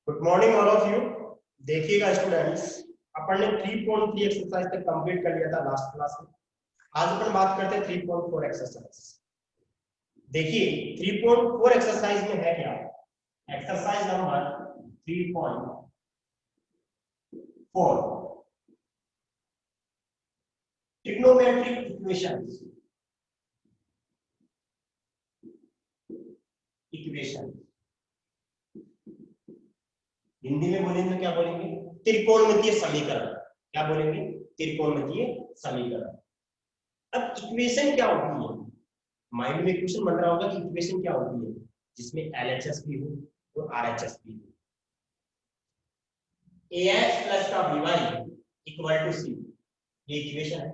Good morning all of you. देखिएगा students, अपन ने 3.3 exercise तक कंप्लीट कर लिया था लास्ट क्लास में। आज अपन बात करते हैं 3.4 एक्सरसाइज। देखिए 3.4 एक्सरसाइज में है क्या। Exercise number 3.4 trigonometric equations. Hindi में बोलेंगे तो क्या बोलेंगे? त्रिकोणमितीय समीकरण। क्या बोलेंगे? त्रिकोणमितीय समीकरण। अब इक्वेशन क्या होती है? माइंड में क्वेश्चन बन रहा होगा कि इक्वेशन क्या होती है जिसमें एलएचएस भी हो और आरएचएस भी हो। ax प्लस का by इक्वल टू सी, ये इक्वेशन है।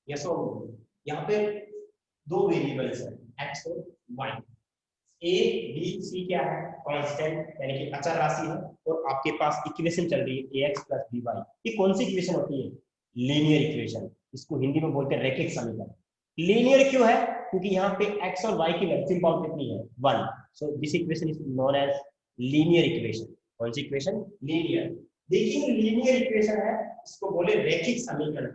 यस और नो? यहाँ पे दो वेरिएबल्स है x और y। a b c क्या है? कांस्टेंट यानी कि अचर राशि है। और आपके पास इक्वेशन चल रही है ax प्लस by। ये कौन सी इक्वेशन होती है? Linear equation. इसको हिंदी में बोलते हैं रैखिक समीकरण। लीनियर क्यों है? क्योंकि यहाँ पे x और y की मैक्सिमम पावर कितनी है? 1। So this equation is known as linear equation. कौन सी इक्वेशन? लीनियर। देखिए लीनियर इक्वेशन है, इसको बोले रैखिक समीकरण।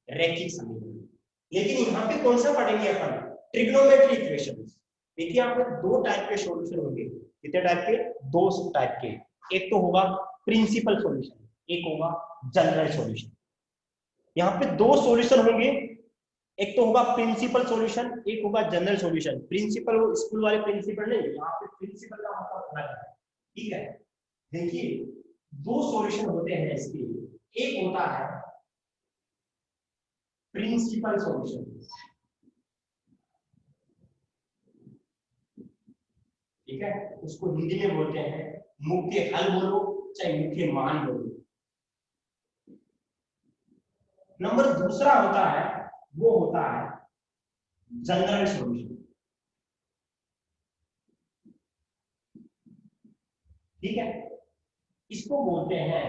रैखिक समीकरण। लेकिन यहाँ पे कौन सा पढ़ेंगे अपन? Trigonometry equation. देखिए यहाँ पे दो टाइप के सॉल्यूशन होंगे। कितने टाइप के? दो टाइप के। एक तो होगा प्रिंसिपल सॉल्यूशन, एक होगा जनरल सॉल्यूशन। यहाँ पे दो सॉल्यूशन होंगे, एक तो होगा प्रिंसिपल सॉल्यूशन, एक होगा जनरल सॉल्यूशन। प्रिंसिपल वो स्कूल वाले प्रिंसिपल नहीं, यहाँ पे प्रिंसिपल का मतलब अलग है। ठीक है, देखिए दो सॉल्यूशन होते हैं इसके। एक होता है प्रिंसिपल सॉल्यूशन, ठीक है, उसको हिंदी में बोलते हैं मुख्य हल बोलो चाहे मुख्य मान बोलो। नंबर दूसरा होता है, वो होता है जनरल सॉल्यूशन। ठीक है, इसको बोलते हैं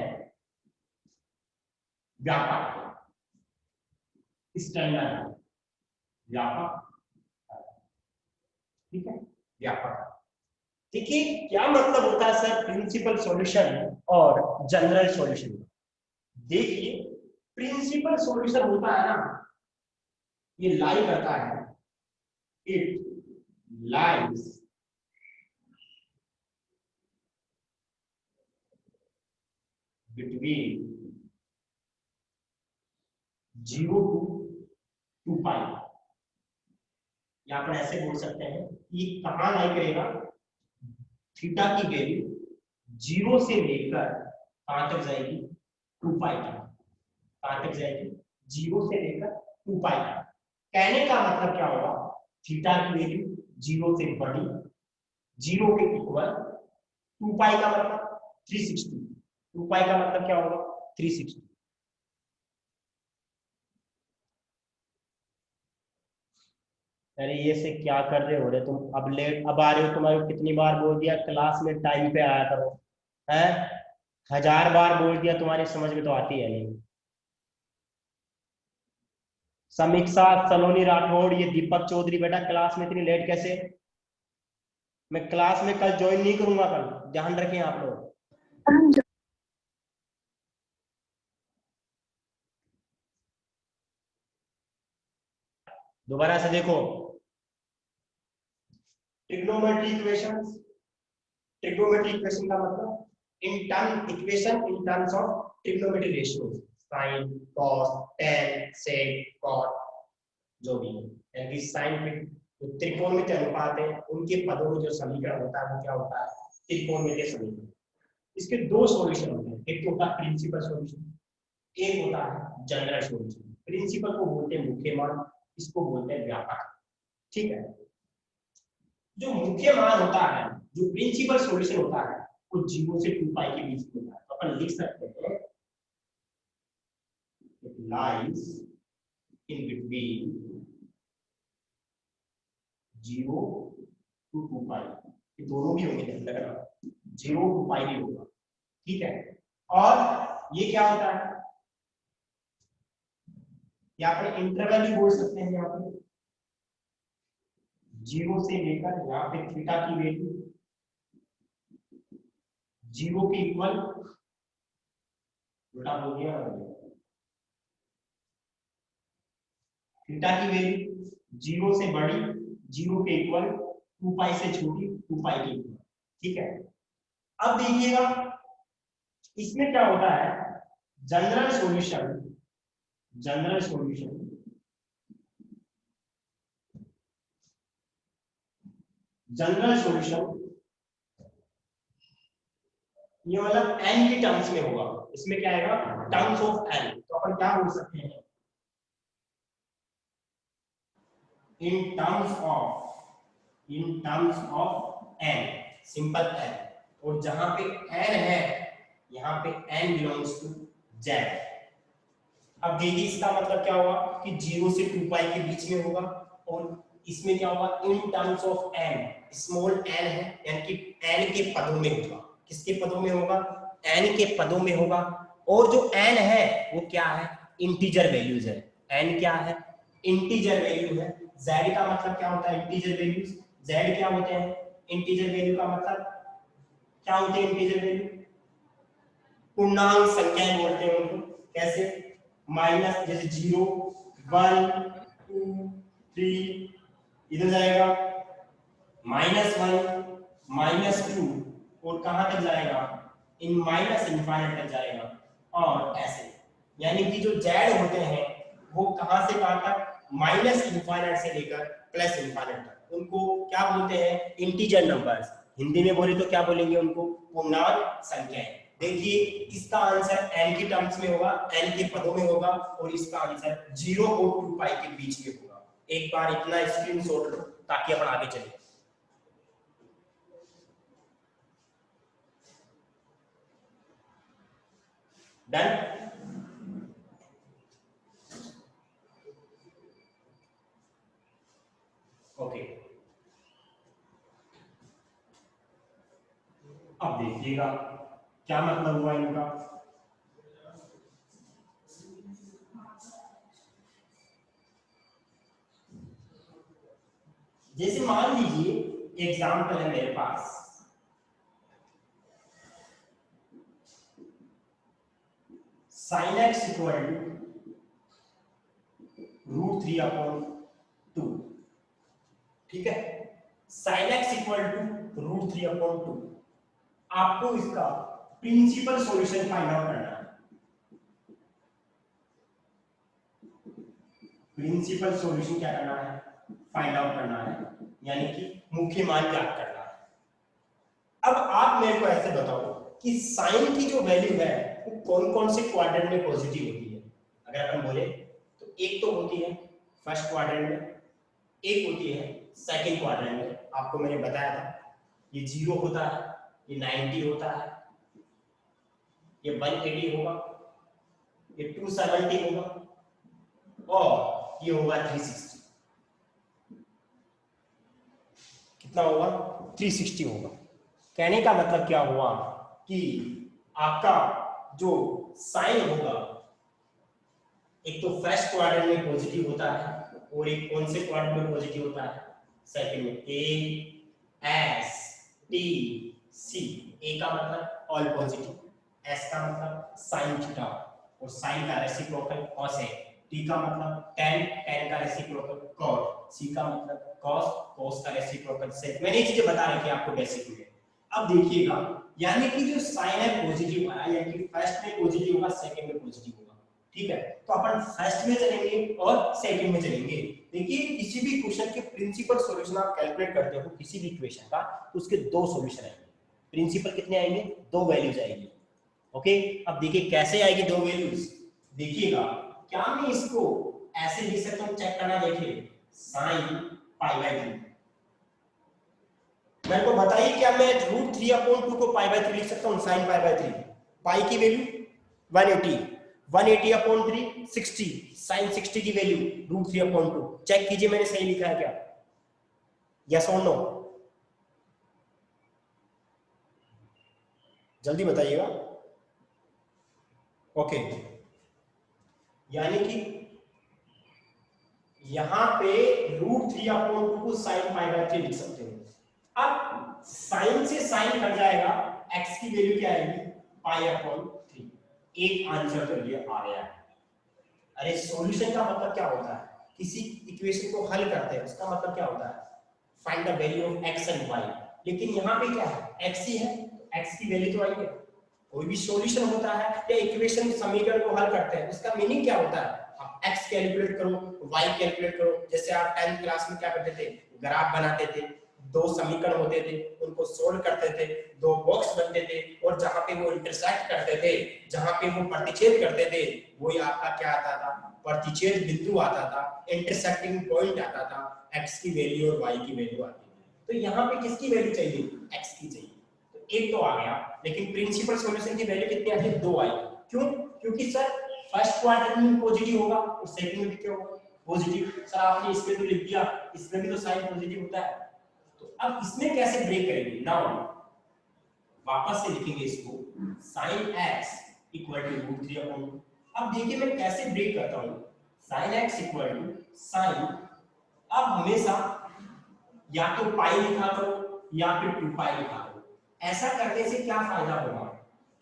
व्यापक, स्टैंडर्ड, व्यापक। ठीक है, व्यापक। देखिए क्या मतलब होता है सर प्रिंसिपल सॉल्यूशन और जनरल सॉल्यूशन? देखिए प्रिंसिपल सॉल्यूशन होता है ना, ये लाई करता है, इट लाइज बिटवीन 0 to 2 पाई। या अपन ऐसे बोल सकते हैं कि कहां लाई करेगा? थीटा की वैल्यू 0 से लेकर कहां तक जाएगी? 2 पाई तक। कहां तक जाएगी? 0 से लेकर 2 पाई तक। कहने का मतलब क्या होगा? थीटा की वैल्यू 0 से बड़ी, 0 के इक्वल, 2 पाई का मतलब 360। 2 पाई का मतलब क्या होगा? 360। अरे ये से क्या कर रहे हो रे तुम? अब लेट अब आ रहे हो, तुम्हारे को कितनी बार बोल दिया क्लास में टाइम पे आया करो, है? 1000 बार बोल दिया, तुम्हारी समझ में तो आती है नहीं। समीक्षा सलोनी राठौड़, ये दीपक चौधरी, बेटा क्लास में इतनी लेट कैसे? मैं क्लास में कल ज्वाइन नहीं करूंगा, कल ध्यान रखें आप लोग। दोबारा से देखो, ट्रिग्नोमेट्री इक्वेशंस। ट्रिग्नोमेट्री इक्वेशन का मतलब in term equation in terms of trigonometry ratios, sin cos tan sec cot, जो भी है, यानी कि साइन में जो त्रिकोणमितीय अनुपात है उनके पदों में जो समीकरण होता है वो क्या होता है? त्रिकोणमितीय समीकरण। इसके दो सॉल्यूशन होते हैं, एक तो होता है प्रिंसिपल सॉल्यूशन, एक होता है जनरल सॉल्यूशन। प्रिंसिपल को बोलते हैं मुख्य मान, इसको बोलते हैं व्यापक। ठीक है, जो मुख्य मान होता है, जो प्रिंसिपल सॉल्यूशन होता है, वो 0 से 2 पाई के बीच में होता है। तो अपन लिख सकते हैं it lies in between 0 to 2 पाई। ये दोनों भी होंगे, ध्यान रखना, 0 to पाई भी होगा। ठीक है, और ये क्या होता है? यहाँ पर इंटरवल भी बोल सकते हैं। यहाँ पे 0 से लेकर यहाँ पे थीटा की वैल्यू जीरो के इक्वल, उल्टा हो गया, थीटा की वैल्यू जीरो से बड़ी, जीरो के इक्वल, 2 पाई से छोटी, 2 पाई के इक्वल। ठीक है, अब देखिएगा इसमें क्या होता है, general solution, general solution, general solution ये मतलब n की टर्म्स में होगा। इसमें क्या आएगा, टर्म्स ऑफ n। तो अपन क्या बोल सकते हैं, in terms of n, simple n। और जहां पे n है यहाँ पे n बिलोंग्स टू z। अब देखिए इसका मतलब क्या होगा कि 0 से 2 पाई के बीच में होगा, और इसमें क्या होगा, in terms of n, small n है यानी कि n के पदों में होगा। किसके पदों में होगा, n के पदों में होगा। और जो n है वो क्या है, इंटीजर वैल्यूज है। n क्या है, इंटीजर वैल्यू है। z का मतलब क्या होता है, इंटीजर वैल्यूज। z क्या होते हैं, इंटीजर वैल्यू का मतलब क्या होते हैं, इंटीजर वैल्यू पूर्णांक संख्याएं बोलते हैं उनको। कैसे, माइनस, जैसे 0 1 2 3, इधर जाएगा -1 -2, और कहां तक जाएगा, इन माइनस इनफाइनाइट तक जाएगा, और ऐसे। यानी कि जो जेड होते हैं वो कहां से कहां तक, माइनस इनफाइनाइट से लेकर प्लस इनफाइनाइट तक, उनको क्या बोलते हैं, इंटीजर नंबर्स। हिंदी में बोले तो क्या बोलेंगे उनको, पूर्णांक संख्याएं। देखिए इसका आंसर n की टर्म्स में होगा, n के पदों में होगा, और इसका आंसर 0 और 2 पाई के बीच में होगा। एक बार इतना स्क्रीनशॉट लो ताकि अपन आगे चले। डन। ओके, अब देखिएगा क्या मतलब हुआ इनका। जैसे मान लीजिए एग्जाम्पल है मेरे पास, sin x इक्वल टू √3/2। ठीक है, sin x इक्वल टू √3/2। आपको इसका प्रिंसिपल सॉल्यूशन फाइंड आउट करना है। प्रिंसिपल सॉल्यूशन क्या करना है, फाइंड आउट करना है, यानी कि मुख्य मान ज्ञात करना है। अब आप मेरे को ऐसे बताओ कि साइन की जो वैल्यू है वो कौन कौन से क्वाड्रेंट में पॉजिटिव होती है। अगर अपन बोले तो एक तो होती है फर्स्ट क्वाड्रेंट में, एक होती है सेकंड क्वाड्रेंट में। आपको मैंने बताया था ये 0 होता है, ये 90 होता है, ये 180 होगा, ये 270 होगा, और ये होगा 360। कितना होगा, 360 होगा। कहने का मतलब क्या हुआ कि आपका जो साइन होगा एक तो फर्स्ट क्वाड्रेंट में पॉजिटिव होता है, और एक कौन से क्वाड्रेंट में पॉजिटिव होता है, सेकंड में। ए एस टी सी, ए का मतलब ऑल पॉजिटिव, एस का मतलब साइन थीटा, और साइन का रेसिप्रोकल कॉस है, टी का मतलब tan, tan का रेसिप्रोकल कॉस, सी का मतलब कॉस, कॉस का रेसिप्रोकल सेक। मैंने ये चीजें बता रखी है आपको बेसिक में। अब देखिएगा, यानी कि जो साइन है पॉजिटिव आया, यानी कि फर्स्ट में पॉजिटिव होगा, सेकंड में पॉजिटिव होगा। ठीक है, तो अपन फर्स्ट में चलेंगे और सेकंड में चलेंगे। देखिए किसी भी क्वेश्चन के प्रिंसिपल सॉल्यूशन आप कैलकुलेट करते हो किसी भी इक्वेशन का, तो उसके दो सॉल्यूशन आएंगे। प्रिंसिपल कितने आएंगे, दो वैल्यूज आएंगी। ओके, अब देखिए कैसे आएगी दो वैल्यूज। देखिएगा, क्या मैं इसको ऐसे लिख सकता हूं, चेक करना। देखिए sin π/3, मेरे को बताइए क्या मैं √3/2 को π/3 लिख सकता हूं, sin π/3। पाई की वैल्यू 180, 180/3 60, sin 60 की वैल्यू √3/2। चेक कीजिए मैंने सही लिखा है क्या, यस और नो, जल्दी बताइएगा। ओके, यानी कि यहां पे √3/2 को sin π/3 लिख सकते हो। अब साइन से साइन कट जाएगा, x की वैल्यू क्या आएगी π/3। एक आंसर तो ये आ गया है। अरे सॉल्यूशन का मतलब क्या होता है, किसी इक्वेशन को हल करते हैं उसका मतलब क्या होता है, find the value of x and y। लेकिन यहाँ पे क्या है, x ही है, x की वैल्यू तो आई है। कोई भी सॉल्यूशन होता है या इक्वेशन समीकरण को हल करते हैं उसका मीनिंग क्या होता है, आप x कैलकुलेट करो, y कैलकुलेट करो। जैसे आप 10th क्लास में क्या करते थे, ग्राफ बनाते थे, दो समीकरण होते थे उनको सोल्व करते थे, दो बॉक्स बनते थे और जहां पे वो इंटरसेक्ट करते थे, जहां पे वो प्रतिच्छेद करते थे, वही आपका क्या आता था, प्रतिच्छेद बिंदु आता था, इंटरसेक्टिंग पॉइंट आता था, x की वैल्यू और y की वैल्यू आती थी। तो यहाँ पे किसकी वैल्यू चाहिए, x की चाहिए। तो एक तो आ गया, लेकिन प्रिंसिपल सॉल्यूशन की वैल्यू कितनी आती है, 2 आई। क्यों, क्योंकि सर फर्स्ट क्वाड्रेंट में पॉजिटिव होगा और सेकंड में भी क्या होगा, पॉजिटिव। सर आपने इसमें तो लिख दिया, इसमें भी तो साइन पॉजिटिव होता है। तो अब इसमें कैसे ब्रेक करेंगे, नाउ वापस से लिखेंगे इसको, sin x इक्वल टू √3/2। अब देखिए मैं कैसे ब्रेक करता हूं, sin x equal to sin, अब हमेशा या तो पाई लिखा करो या फिर 2 पाई लिखा करो। ऐसा करने से क्या फायदा होगा,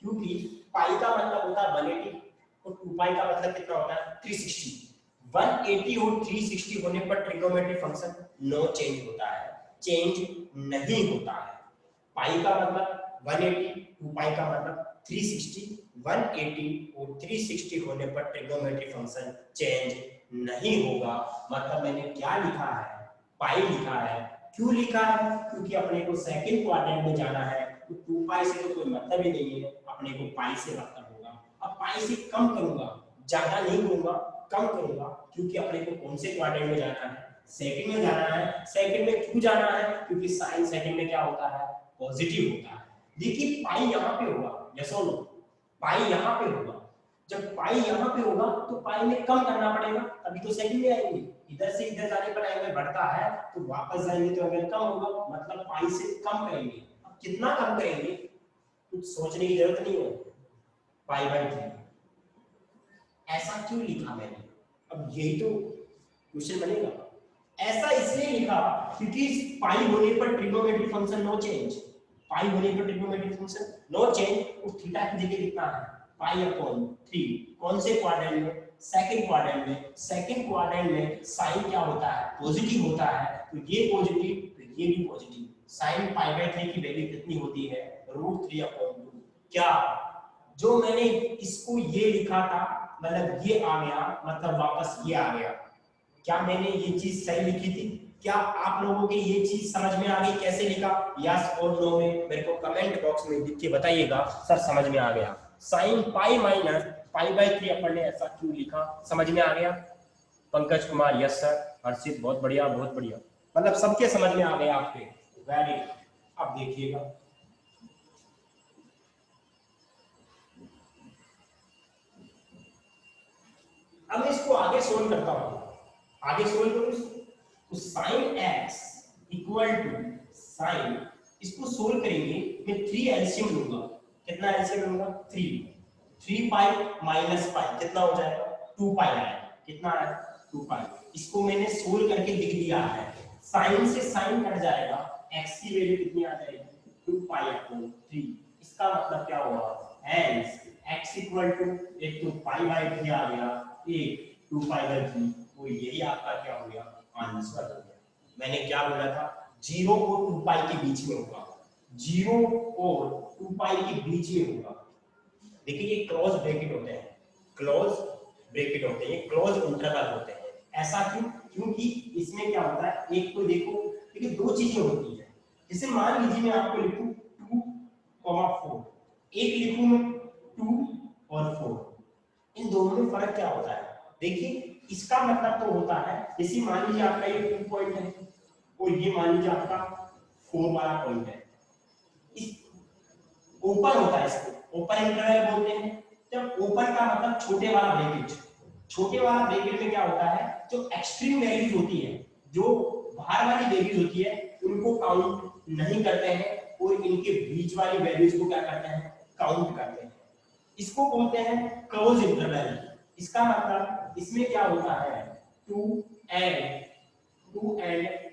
क्योंकि पाई का मतलब होता है 180 और 2 पाई का मतलब कितना होता है 360। 180 और 360 होने पर ट्रिग्नोमेट्रिक फंक्शन नो चेंज होता है, चेंज नहीं होता है। पाई का मतलब 180, 2 पाई का मतलब 360। 180 और 360 होने पर ट्रिग्नोमेट्रिक फंक्शन चेंज नहीं होगा। मतलब मैंने क्या लिखा है, पाई लिखा है। क्यों लिखा है, क्योंकि अपने को सेकंड क्वाड्रेंट में जाना है, तो 2 पाई से तो कोई मतलब ही नहीं है, अपने को पाई से मतलब होगा। अब पाई से कम करूंगा, ज्यादा नहीं करूंगा, कम करूंगा, क्योंकि अपने को कौन से क्वाड्रेंट में जाना है, सेकंड में जाना है। सेकंड में क्यों जाना है, क्योंकि साइन सेकंड में क्या होता है, पॉजिटिव होता है। देखिए पाई यहाँ पे होगा, यस और नो, पाई यहाँ पे होगा। जब पाई यहाँ पे होगा तो पाई में कम करना पड़ेगा, अभी तो सेकंड में आएंगे। इधर से इधर जाने पर एंगल बढ़ता है तो वापस जाएंगे तो एंगल कम होगा, मतलब पाई से कम करेंगे। अब कितना कम करेंगे, कुछ सोचने की जरूरत नहीं है, π/3। ऐसा क्यों लिखा मैंने, अब यही तो क्वेश्चन बनेगा। ऐसा इसलिए लिखा क्योंकि पाई होने पर ट्रिग्नोमेट्रिक फंक्शन नो चेंज, पाई होने पर ट्रिग्नोमेट्रिक फंक्शन नो चेंज, और थीटा की जगह कितना है π/3। कौन से क्वाड्रेंट में, सेकंड क्वाड्रेंट में। सेकंड क्वाड्रेंट में साइन क्या होता है, पॉजिटिव होता है, तो ये पॉजिटिव तो ये भी पॉजिटिव। साइन π/3 की वैल्यू कितनी होती है, √3/2। क्या जो मैंने इसको ये लिखा था, मतलब ये आ गया, मतलब वापस ये आ गया। क्या मैंने ये चीज सही लिखी थी, क्या आप लोगों के ये चीज समझ में आ गई, कैसे लिखा, यस और नो में मेरे को कमेंट बॉक्स में लिख के बताइएगा, सर समझ में आ गया। साइन पाई माइनस π/3 अपन ने ऐसा क्यों लिखा, समझ में आ गया। पंकज कुमार यस सर, हर्षित बहुत बढ़िया बहुत बढ़िया, मतलब सबके समझ में आ गया आपके, वेरी। अब देखिएगा, अब मैं इसको आगे सोल्व करता हूं, आगे सोल्व करूं तो sin x equal to sine, इसको सोल्व करेंगे, मैं 3 एलसीएम लूंगा। कितना एलसीएम लूंगा, 3 पाई माइनस पाई कितना हो जाएगा, 2 पाई आएगा। कितना आया, 2 पाई। इसको मैंने सोल्व करके लिख दिया है, साइन से साइन कट जाएगा, x की वैल्यू कितनी आ जाएगी, 2 π/3। इसका मतलब क्या हुआ, hence x इक्वल टू, एक तो π/3 आ गया, एक 2 π/3, तो यही आपका क्या हो गया, आंसर हो गया। मैंने क्या बोला था, 0 और 2 पाई के बीच में होगा, 0 और 2 पाई के बीच में होगा। देखिए ये क्लोज ब्रैकेट होते हैं, क्लोज ब्रैकेट होते हैं, क्लोज इंटरवल होते हैं। ऐसा क्यों, क्योंकि इसमें क्या होता है, एक तो देखो, देखिए दो चीजें होती है। जैसे मान लीजिए मैं आपको लिखूं 2,4, एक लिखूं मैं 2 और 4, इन दोनों में फर्क क्या होता है। देखिए इसका मतलब तो होता है, जैसे मान लीजिए आपका ये 2 पॉइंट है और ये मान लीजिए आपका 4 वाला पॉइंट है, इस ओपन होता है, इसको ओपन इंटरवल बोलते हैं। जब ओपन का मतलब छोटे वाला ब्रैकेट, छोटे वाला ब्रैकेट में क्या होता है, जो एक्सट्रीम वैल्यूज होती है, जो बाहर वाली वैल्यूज होती है, उनको काउंट नहीं करते हैं और इनके बीच वाली वैल्यूज को क्या करते हैं, काउंट करते हैं। इसको बोलते हैं क्लोज इंटरवल। इसका मतलब इसमें क्या होता है, 2 एंड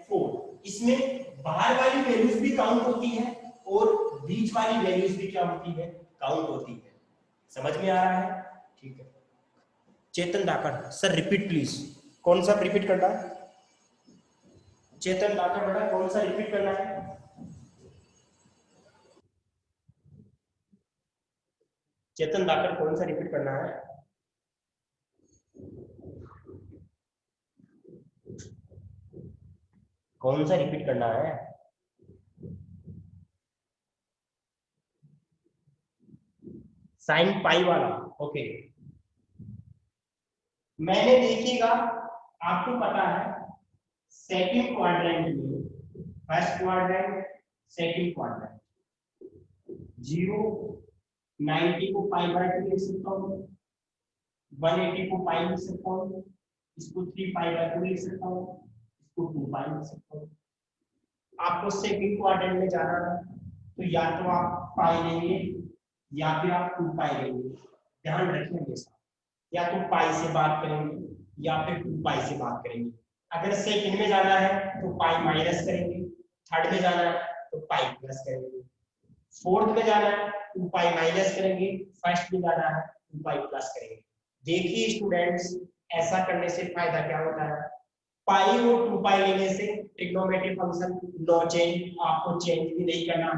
4, इसमें बाहर वाली वैल्यूज भी काउंट होती है और बीच वाली वैल्यूज भी क्या होती है, काउंट होती है। समझ में आ रहा है? ठीक है। चेतन दाकर सर रिपीट प्लीज, कौन सा रिपीट करना है? चेतन दाकर बेटा कौन सा रिपीट करना है? चेतन दाकर कौन सा रिपीट करना है? कौन सा रिपीट करना है? साइन पाई वाला, ओके। मैंने देखिएगा, आपको पता है सेकंड क्वाड्रेंट में, फर्स्ट क्वाड्रेंट सेकंड क्वाड्रेंट, 0 90 को पाई बाय 2 लिख सकता हूँ, 180 को पाई लिख सकता हूँ, इसको 3 पाई बाय 2 लिख सकता हूँ, इसको 2 पाई लिख सकता हूँ। आपको सेकंड क्वाड्रेंट में जाना है तो या तो आप पाई लेंगे या फिर आप 2 पाई लेंगे। ध्यान रखिए ऐसा, या तो पाई से बात करेंगे या फिर 2 पाई से बात करेंगे। अगर सेकंड में जाना है तो पाई माइनस करेंगे, थर्ड में जाना है तो पाई प्लस करेंगे, फोर्थ में जाना है 2 पाई माइनस करेंगे, फर्स्ट में जाना है 2 पाई प्लस करेंगे। देखिए स्टूडेंट्स, ऐसा करने से फायदा क्या होता है, पाई और 2 पाई लेने से ट्रिग्नोमेट्रिक फंक्शन नो चेंज, आपको चेंज भी नहीं करना,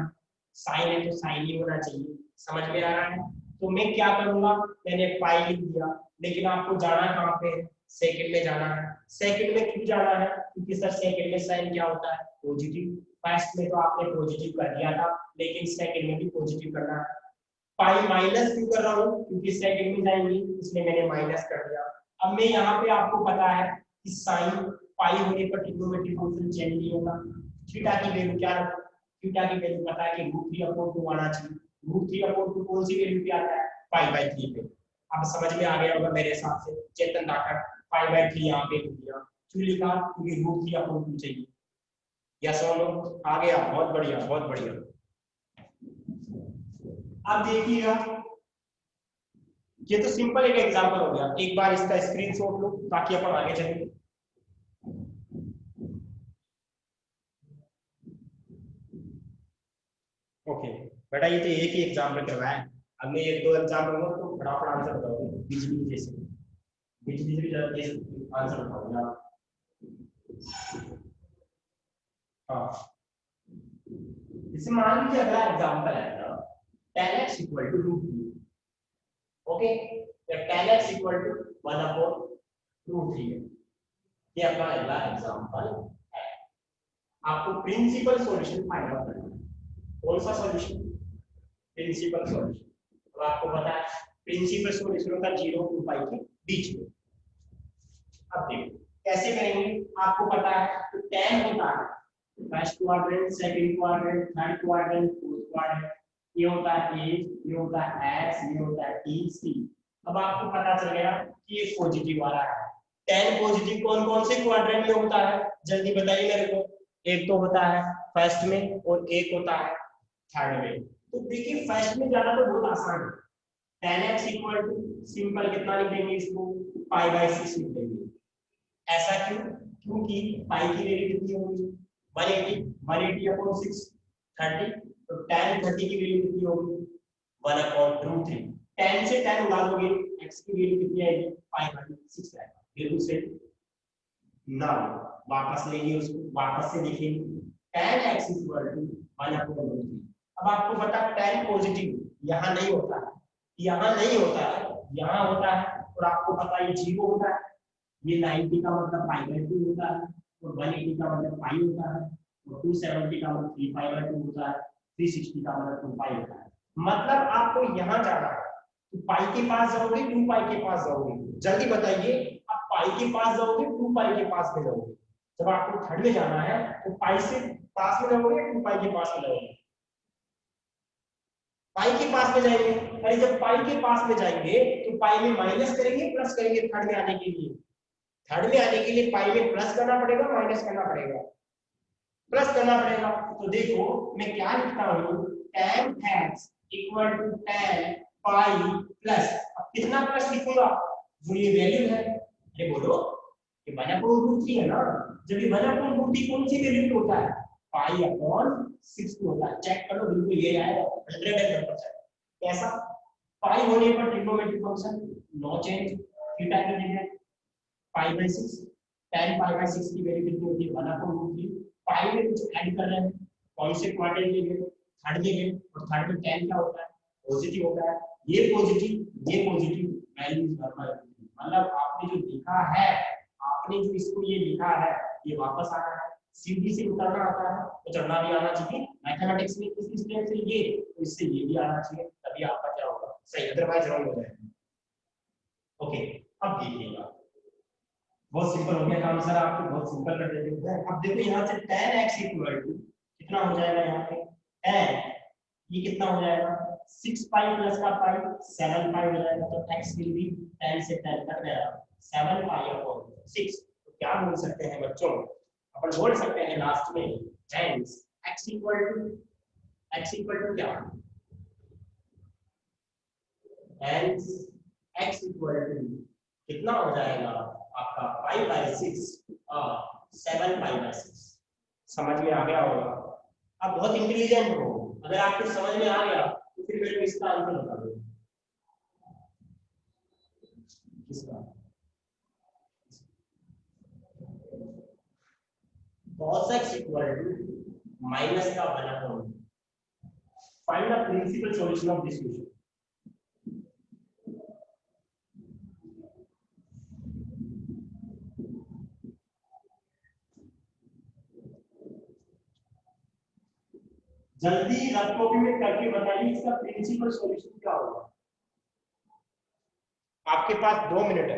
साइन है तो साइन ही होना चाहिए। समझ में आ रहा है? तो मैं क्या करूंगा, मैंने पाई लिख दिया, लेकिन आपको जाना कहाँ पे, सेकंड में जाना है। सेकंड में क्यों जाना है, क्योंकि सर सेकंड में साइन क्या होता है, पॉजिटिव। फर्स्ट में तो आपने पॉजिटिव कर दिया था, लेकिन सेकंड में भी पॉजिटिव करना है। पाई माइनस क्यों कर रहा हूँ, क्योंकि सेकंड में जाएंगे इसलिए मैंने माइनस कर दिया। अब मैं यहाँ पे, आपको पता है कि साइन पाई होने पर ट्रिग्नोमेट्रिक फंक्शन चेंज नहीं होगा। थीटा की वैल्यू क्या रखो, थीटा की वैल्यू पता है कि √3/2 आना चाहिए। √3/2 कौन सी वैल्यू पे आता है, π/3 पे। अब समझ में आ गया होगा मेरे हिसाब से। चेतन दाकर π/3 यहाँ पे लिख दिया, क्यों लिखा, क्योंकि √3/2 चाहिए। यस और नो? आ गया, बहुत बढ़िया बहुत बढ़िया। अब देखिएगा, ये तो सिंपल एक एग्जांपल हो गया, एक बार इसका स्क्रीनशॉट लो ताकि अपन आगे चलेंगे। ओके बेटा, ये तो एक ही एग्जांपल करवाया है, अब मैं एक दो एग्जांपल लूंगा तो फटाफट आंसर बताओगे, बिजली जैसे, बिजली से भी ज्यादा जैसे आंसर बताओगे आप। हाँ, जैसे मान लीजिए अगला एग्जांपल है ना, tan x equal to √3, okay, या tan x इक्वल टू 1/√3 है। ये अपना अगला एग्जांपल है। आपको प्रिंसिपल सॉल्यूशन फाइंड आउट करना है। कौन सा सॉल्यूशन, प्रिंसिपल सॉल्यूशन। तो आपको पता है प्रिंसिपल सॉल्यूशन होता है 0 और 2 पाई के बीच में। अब देखो कैसे करेंगे, आपको पता है तो tan होता है first quadrant, second quadrant, third quadrant, fourth quadrant. ये होता है ए, ये होता है एक्स, ये होता है टी सी। अब आपको पता चल गया कि ये पॉजिटिव वाला है। tan पॉजिटिव कौन कौन से क्वाड्रेंट में होता है, जल्दी बताइए मेरे को। एक तो होता है फर्स्ट में और एक होता है थर्ड में। तो देखिए फर्स्ट में जाना तो बहुत आसान है, tan x equal to simple कितना लिख देंगे इसको, π/6 लिख देंगे। ऐसा क्यों, क्योंकि पाई की वैल्यू कितनी होगी, 180, 180/6 30, तो tan 30 की वैल्यू कितनी होगी, 1/√3। tan से tan उड़ा दोगे, x की वैल्यू कितनी आएगी, π/6 आएगा, बिल्कुल सही। नाउ वापस लेंगे उसको, वापस से लिखेंगे tan x इक्वल टू 1/√3। अब आपको पता है tan पॉजिटिव यहाँ नहीं होता है, यहाँ नहीं होता है, यहाँ होता है, और आपको पता है ये 0 होता है, ये 90 का मतलब π/2 होता है, और 180 का मतलब पाई होता है, और 270 का मतलब 3π/2 होता है, 360 का मतलब 2 पाई होता है। मतलब आपको यहाँ जाना है तो पाई के पास जाओगे, 2 पाई के पास जाओगे, जल्दी बताइए, आप पाई के पास जाओगे 2 पाई के पास में जाओगे। जब आपको थर्ड में जाना है तो पाई से पास में जाओगे, 2 पाई के पास में जाओगे, पाई के पास में जाएंगे। अरे जब पाई के पास में जाएंगे तो पाई में माइनस करेंगे प्लस करेंगे, थर्ड में आने के लिए, थर्ड में आने के लिए पाई में प्लस करना पड़ेगा माइनस करना पड़ेगा, प्लस करना पड़ेगा। तो देखो मैं क्या लिखता हूँ, tan x equal to tan pi plus, अब कितना प्लस लिखूंगा, जो ये वैल्यू है, ये बोलो ये 1/√3 है ना, जब ये 1/√3 कौन सी वैल्यू पे होता है, पाई अपॉन 60 होता है। चेक करो बिल्कुल ये आएगा 110%। कैसा? पाई होने पर trigonometric function no change, theta की जगह pi by 6, tan pi by 6 की वैल्यू कितनी होती है 1/√3। पाई में कुछ ऐड कर रहे हैं, कौन से क्वाड्रेंट में गए? थर्ड में गए, और थर्ड में tan क्या होता है? पॉजिटिव होता है। ये पॉजिटिव वैल्यू नॉर्मल, मतलब आपने जो लिखा है, आपने जो इसको ये लिखा है, ये वापस आना है, सीधी से उतरना आता है तो चढ़ना भी आना चाहिए। मैथमेटिक्स में इस स्टेप से ये, तो इससे ये भी आना चाहिए, तभी आपका क्या होगा सही, अदरवाइज रॉन्ग हो जाएगा। ओके, अब देखिएगा बहुत सिंपल हो गया काम सर, आपको बहुत सिंपल कर देते हैं। अब देखो यहाँ से tan x इक्वल टू कितना हो जाएगा, यहाँ पे tan ये कितना हो जाएगा 6 पाई प्लस का पाई 7 पाई हो जाएगा, तो x विल बी tan से tan कट गया 7 पाई अपॉन 6। तो क्या बोल सकते हैं बच्चों, अपन बोल सकते हैं लास्ट में hence x इक्वल टू क्या, hence x इक्वल टू कितना हो जाएगा आपका पाई बाय 6 और 7 पाई बाय 6। समझ में आ गया होगा। आप बहुत इंटेलिजेंट हो, अगर आपको समझ में आ गया तो फिर मेरे को इसका आंसर बता दो। किसका? cos x equal to minus का 1/, find the principal solution of this question. जल्दी रफ कॉपी में करके बताइए इसका प्रिंसिपल सॉल्यूशन क्या होगा। आपके पास 2 मिनट है,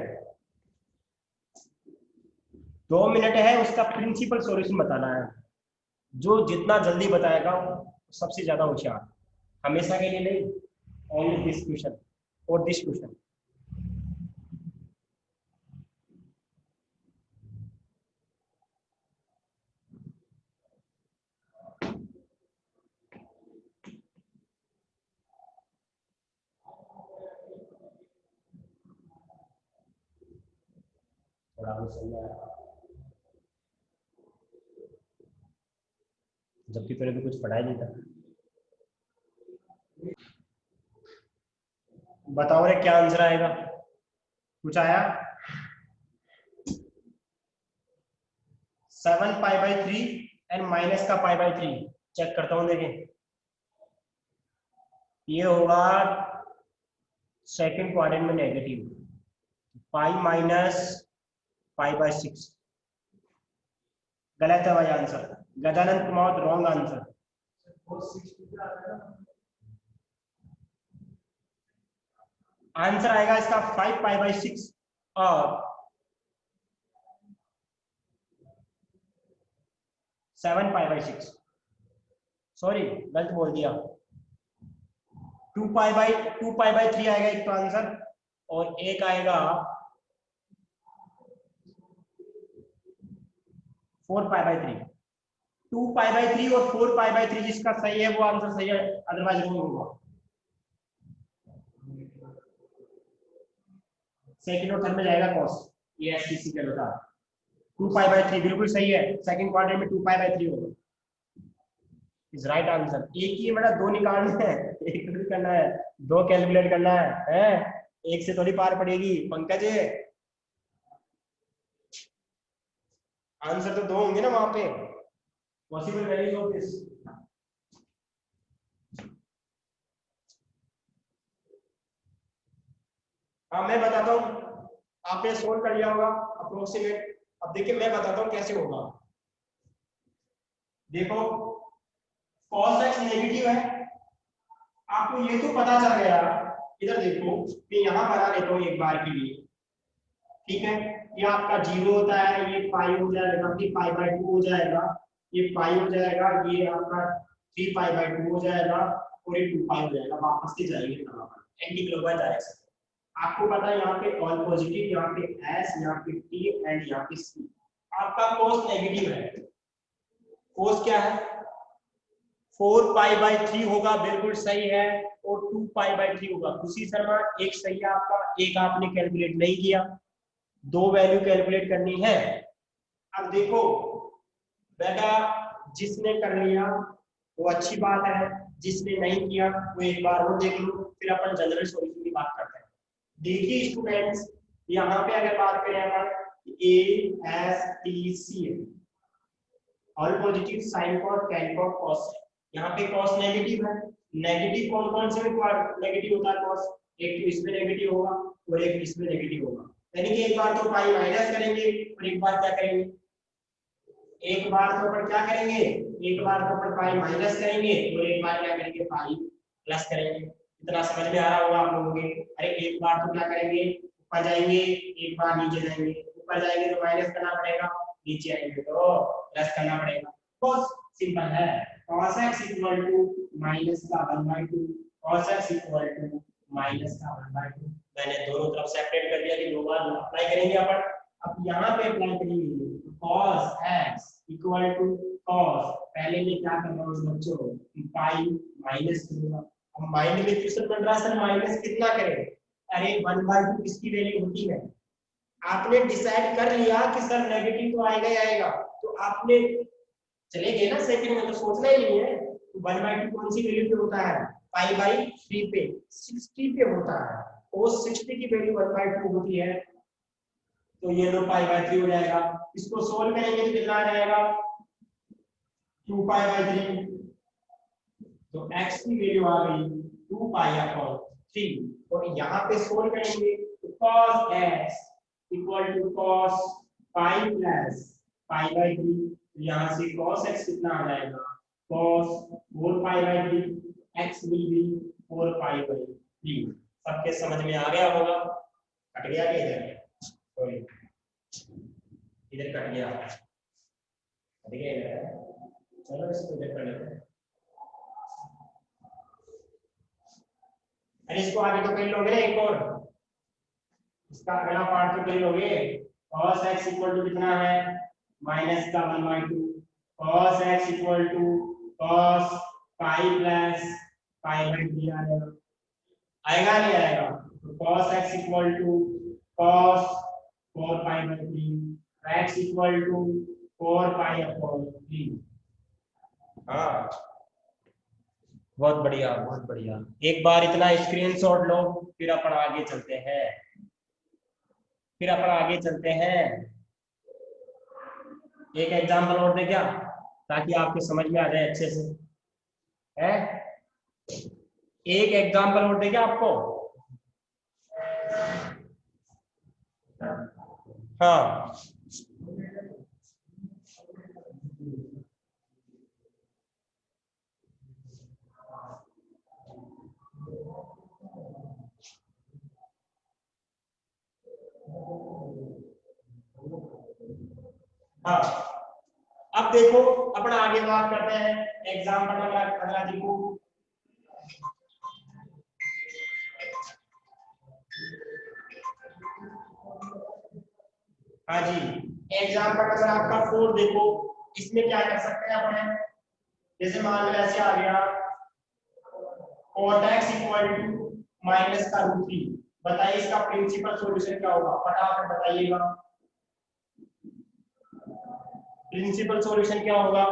2 मिनट है, उसका प्रिंसिपल सॉल्यूशन बताना है। जो जितना जल्दी बताएगा सबसे ज्यादा होशियार, हमेशा के लिए नहीं, ओनली दिस क्वेश्चन और दिस क्वेश्चन। जबकि पहले तो कुछ पढ़ा ही नहीं था। बताओ रे क्या आंसर आएगा, कुछ आया? 7 पाई बाय 3 एंड माइनस का पाई बाय 3। चेक करता हूं, देखें ये होगा सेकंड क्वाड्रेंट में negative, pi minus pi by 6। गलत है भाई answer, Gajanand Kumar wrong answer. Answer आएगा इसका 5 पाई बाय 6 और 7 पाई बाय 6। सॉरी गलत बोल दिया, 2 पाई बाय 3 आएगा एक तो आंसर, और एक आएगा 4 पाई बाय 3। 2 पाई बाय 3 और 4 पाई बाय 3 जिसका सही है वो आंसर सही है, अदरवाइज रॉन्ग होगा। सेकंड और थर्ड में जाएगा कॉस, ये एसटीसी का होता है। 2 पाई बाय 3 बिल्कुल सही है, सेकंड क्वाड्रेंट में 2 पाई बाय 3 होगा, इज राइट आंसर। एक ही बेटा दो निकालने हैं, एक भी करना है, दो कैलकुलेट करना है, एक से थोड़ी पार पड़ेगी पंकज। आंसर तो दो होंगे ना वहां पे, पॉसिबल वैल्यूज ऑफ दिस। हाँ मैं बताता हूँ, आपने सोल्व कर लिया होगा अप्रोक्सीमेट। अब देखिए मैं बताता हूँ कैसे होगा। देखो cos x नेगेटिव है, आपको ये तो पता चल गया। इधर देखो मैं यहाँ बना लेता हूँ एक बार के लिए, ठीक है। ये आपका 0 होता है, ये पाई हो जाएगा, फिर पाई बाय 2 हो जाएगा, ये पाई हो जाएगा, ये आपका 3 पाई बाय 2 हो जाएगा, और ये 2 पाई हो जाएगा, वापस से जाएंगे एंटी क्लॉकवाइज डायरेक्शन। आपको पता है यहाँ पे ऑल पॉजिटिव, यहाँ पे एस, यहाँ पे टी एंड यहाँ पे सी। आपका कोस नेगेटिव है, कोस क्या है 4 पाई बाय 3 होगा, बिल्कुल सही है, और 2 पाई बाय 3 होगा। खुशी शर्मा एक सही है आपका, एक आपने कैलकुलेट नहीं किया, दो वैल्यू कैलकुलेट करनी है। अब देखो बेटा जिसने कर लिया वो अच्छी बात है, जिसने नहीं किया वो एक बार वो देख लो, फिर अपन जनरल सॉल्यूशन की बात करते हैं। देखिए स्टूडेंट्स, यहाँ पे अगर बात करें अपन A S T C all positive sine cos tan cos cos, यहाँ पे कॉस नेगेटिव है। नेगेटिव कौन कौन से में नेगेटिव होता है कॉस? एक तो इसमें नेगेटिव होगा और एक इसमें नेगेटिव होगा, यानी कि एक बार तो पाई माइनस करेंगे और एक बार क्या करेंगे, एक बार तो अपन क्या करेंगे, एक बार तो अपन पाई माइनस करेंगे और एक बार क्या करेंगे, पाई प्लस करेंगे। इतना समझ में आ रहा होगा आप लोगों के? अरे एक बार तो क्या करेंगे, ऊपर जाएंगे, एक बार नीचे जाएंगे, ऊपर जाएंगे तो माइनस करना पड़ेगा, नीचे आएंगे तो प्लस करना पड़ेगा। बहुत सिंपल है। cos x equal to minus का 1/2, cos x equal to minus का 1/2। मैंने दोनों तरफ सेपरेट कर दिया कि दो बार अप्लाई करेंगे अपन। अब यहाँ पे अप्लाई करेंगे cos x equal to cos, पहले में क्या करना है बच्चों, पाई माइनस करूंगा। अब माइंड में क्वेश्चन बन रहा है सर माइनस कितना करें? अरे 1/2 किसकी वैल्यू होती है? आपने डिसाइड कर लिया कि सर नेगेटिव तो आएगा ही आएगा, तो आपने चले गए ना सेकंड में, तो सोचना ही नहीं है। तो 1/2 कौन सी वैल्यू पे होता है? पाई बाई 3 पे 60 पे होता है, और 60 की वैल्यू 1/2 होती है, तो ये लो पाई बाई 3 हो जाएगा। इसको सोल्व करेंगे तो कितना आ जाएगा, 2 पाई बाई 3। तो x की वैल्यू आ गई 2 पाई अपॉन 3, और यहाँ पे सोल्व करेंगे तो cos x equal to cos pi plus pi by 3, यहाँ से cos x कितना आ जाएगा, cos 4 pi by 3, x will be 4 pi by 3। सबके समझ में आ गया होगा? कट गया क्या इधर? सॉरी, इधर कट गया, कट गया इधर। चलो इसको इधर कर लेते हैं। अरे इसको आगे तो कर लोगे ना, एक और इसका अगला पार्ट तो कर लोगे। cos x इक्वल टू कितना है, माइनस का 1/2, cos x equal to cos pi plus pi by 3 आएगा नहीं आएगा? तो cos x equal to cos 4 pi by 3, x equal to 4 pi upon 3। हाँ बहुत बढ़िया बहुत बढ़िया। एक बार इतना स्क्रीनशॉट लो, फिर अपन आगे चलते हैं, फिर अपन आगे चलते हैं। एक एग्जांपल और दे क्या, ताकि आपके समझ में आ जाए अच्छे से, है? एक एग्जांपल और दे क्या आपको? हाँ हाँ, अब देखो अपन आगे बात करते हैं। एग्जांपल अगला अगला देखो। हाँ जी, एग्जांपल अगर आपका 4 देखो, इसमें क्या कर सकते हैं अपन, जैसे मान लो ऐसे आ गया cot x equal to minus का √3। बताइए इसका प्रिंसिपल सॉल्यूशन क्या होगा, फटाफट बताइएगा। प्रिंसिपल सॉल्यूशन क्या होगा?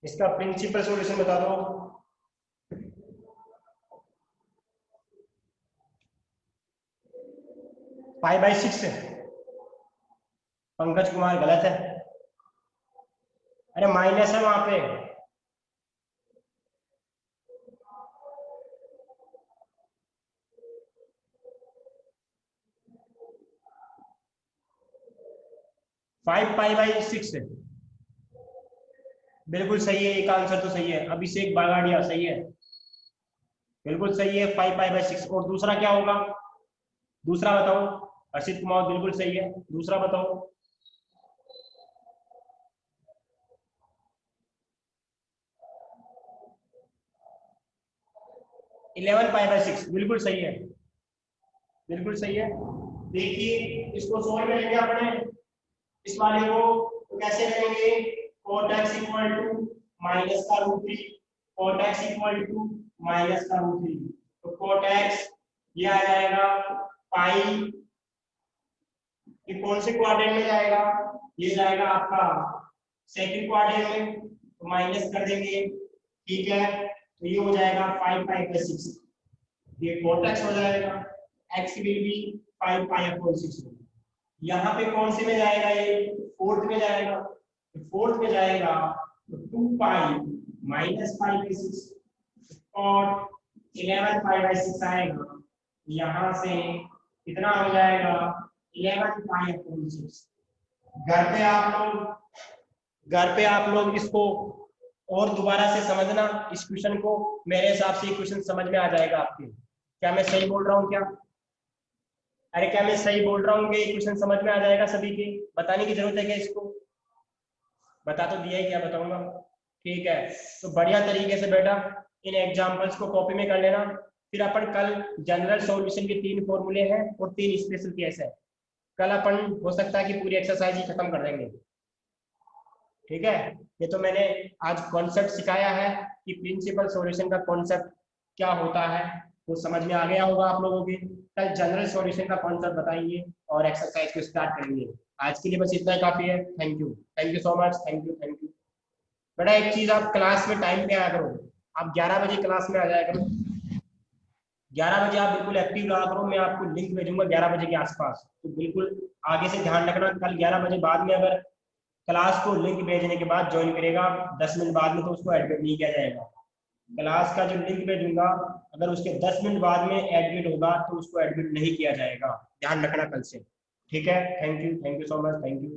इसका प्रिंसिपल सॉल्यूशन बता दो। पाई बाई 6 है। पंकज कुमार गलत है, अरे माइनस है वहां पे। फाइव पाई बाई 6 है, बिल्कुल सही है, एक आंसर तो सही है। अभिषेक बागाड़िया सही है, बिल्कुल सही है, 5 पाई बाई 6। और दूसरा क्या होगा, दूसरा बताओ। हर्षित कुमार बिल्कुल सही है, दूसरा बताओ। 11 पाई बाय 6 बिल्कुल सही है, बिल्कुल सही है। देखिए इसको सोल्व करेंगे अपने इस वाले को, तो कैसे करेंगे, cot x equal to minus का root 3, cot x equal to minus का रूट 3, तो cot x ये आ जाएगा पाई, ये कौन से क्वाड्रेंट में जाएगा, ये जाएगा आपका सेकंड क्वाड्रेंट में, तो माइनस कर देंगे, ठीक है, तो ये हो जाएगा 5 पाई प्लस 6, ये cot x हो जाएगा, x will be 5 pi upon 6। यहाँ पे कौन से में जाएगा, ये फोर्थ में जाएगा, तो फोर्थ में जाएगा तो 2 पाई माइनस 5 बाई 6 और 11 पाई बाई 6 आएगा, यहाँ से कितना हो जाएगा 11 पाई अपॉन 6। घर पे आप लोग इसको और दोबारा से समझना इस क्वेश्चन को, मेरे हिसाब से ये क्वेश्चन समझ में आ जाएगा आपके। क्या मैं सही बोल रहा हूँ क्या? अरे क्या मैं सही बोल रहा हूँ कि ये क्वेश्चन समझ में आ जाएगा सभी के? बताने की जरूरत है क्या इसको? बता तो दिया है, क्या बताऊंगा। ठीक है, तो बढ़िया तरीके से बेटा इन एग्जांपल्स को कॉपी में कर लेना। फिर अपन कल जनरल सॉल्यूशन के 3 फॉर्मूले हैं और 3 स्पेशल केस है, कल अपन हो सकता है कि पूरी एक्सरसाइज ही खत्म कर देंगे। ठीक है, ये तो मैंने आज कॉन्सेप्ट सिखाया है कि प्रिंसिपल सॉल्यूशन का कॉन्सेप्ट क्या होता है, वो समझ में आ गया होगा आप लोगों के। कल जनरल सॉल्यूशन का कॉन्सेप्ट बताएंगे और एक्सरसाइज को स्टार्ट करेंगे। आज के लिए बस इतना ही काफी है। Thank you so much, thank you. बेटा एक चीज, आप क्लास में टाइम पे आया करो, आप 11 बजे क्लास में आ जाया करो, 11 बजे आप बिल्कुल एक्टिव रहा करो। मैं आपको लिंक भेजूंगा 11 बजे के आसपास, तो बिल्कुल आगे से ध्यान रखना। कल 11 बजे बाद में अगर क्लास को लिंक भेजने के बाद ज्वाइन करेगा 10 मिनट बाद में, तो उसको एडमिट नहीं किया जाएगा। क्लास का जो लिंक भेजूंगा अगर उसके 10 मिनट बाद में एडमिट होगा तो उसको एडमिट नहीं किया जाएगा, ध्यान रखना कल से। ठीक है, thank you so much, thank you.